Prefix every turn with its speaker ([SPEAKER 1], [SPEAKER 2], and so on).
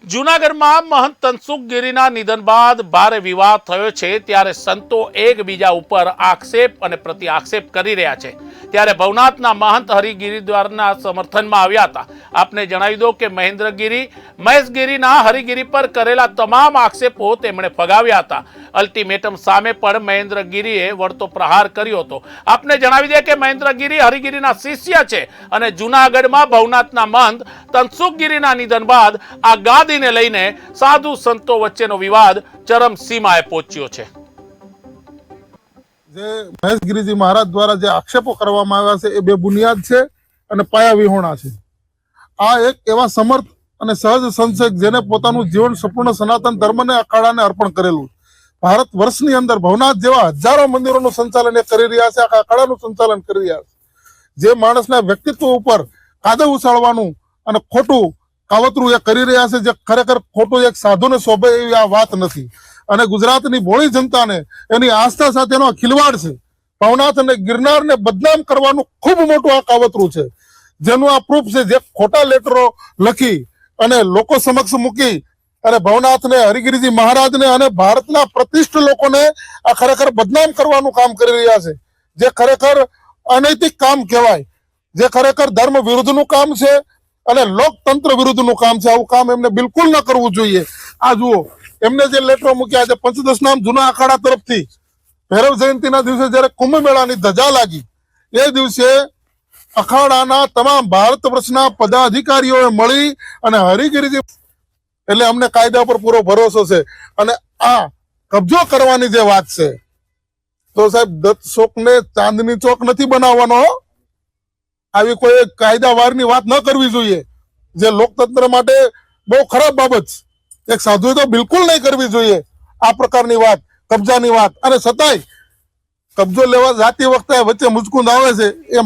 [SPEAKER 1] જૂનાગઢમાં મહંત તનસુખ ગીરીના નિધન બાદ ભારે વિવાદ થયો છે ત્યારે સંતો એકબીજા ઉપર આક્ષેપ અને પ્રતિ આક્ષેપ કરી રહ્યા છે ત્યારે ભવનાથના મહંત હરિગીરીદ્વારના સમર્થનમાં આવ્યા હતા। આપને જણાવી દો કે મહેશગીરીના હરિગીરી પર કરેલા તમામ આક્ષેપો તેમણે ફગાવ્યા હતા। અલ્ટિમેટમ સામે પણ મહેન્દ્રગીરીએ વળતો પ્રહાર કર્યો હતો। આપને જણાવી દે કે મહેન્દ્રગીરી હરિગીરીના શિષ્ય છે અને જૂનાગઢમાં ભવનાથના મહંત તનસુખ ગીરીના નિધન બાદ આ ગાદીને લઈને સાધુ સંતો વચ્ચેનો વિવાદ ચરમસીમાએ પહોંચ્યો છે।
[SPEAKER 2] જે મહેશગીરીજી મહારાજ દ્વારા જે આક્ષેપો કરવામાં આવ્યા છે એ બેબુનિયાદ છે અને પાયાવિહોણા છે। આ એક એવા સમર્થ અને સહજ સંત છે જેને પોતાનું જીવન સંપૂર્ણ સનાતન ધર્મને અખાડાને અર્પણ કરેલું। ભારત વર્ષની અંદર ભવનાથ જેવા હજારો મંદિરોનું સંચાલન એ કરી રહ્યા છે, આખા અખાડાનું સંચાલન કરી રહ્યા છે। જે માણસના વ્યક્તિત્વ ઉપર કાદવ ઉછાળવાનું અને ખોટું કાવતરું એ કરી રહ્યા છે, જે ખરેખર ખોટું એક સાધુને શોભે એવી આ વાત નથી અને ગુજરાતની ભોળી જનતાને એની આસ્થા સાથેનો ખિલવાડ છે। ભવનાથ અને ગિરનારને બદનામ કરવાનું ખૂબ મોટું આ કાવતરું છે, જેનું આ પ્રૂફ છે। જે ખોટા લેટરો લખી અને લોકો સમક્ષ મૂકી અને ભવનાથને હરિગીરીજી મહારાજને અને ભારતના પ્રતિષ્ઠિત લોકોને આ ખરેખર બદનામ કરવાનું કામ કરી રહ્યા છે, જે ખરેખર અનૈતિક કામ કહેવાય, જે ખરેખર ધર્મ વિરુદ્ધનું કામ છે અને લોકતંત્ર વિરુદ્ધનું કામ છે। આવું કામ એમને બિલકુલ ન કરવું જોઈએ। આ જુઓ એમને જે લેટરો મૂક્યા છે પંચદશનામ જૂના અખાડા તરફથી ભૈરવ જયંતિના દિવસે જ્યારે કુંભ મેળાની ધજા લાગી એ દિવસે અખાડાના તમામ ભારત વર્ષના પદાધિકારીઓએ મળી અને હરિગીરીજી એટલે અમને કાયદા પર પૂરો ભરોસો છે। અને આ કબજો કરવાની જે વાત છે તો સાહેબ દત્ત ચોકને ચાંદની ચોક નથી બનાવવાનો। આવી કોઈ કાયદાવારની વાત ન કરવી જોઈએ, જે લોકતંત્ર માટે બહુ ખરાબ બાબત છે। એક સાધુએ તો બિલકુલ નહીં કરવી જોઈએ આ પ્રકારની વાત, કબજાની વાત। અને છતાંય કબજો લેવા જાતી વખતે વચ્ચે મુચકુંદ આવે છે એ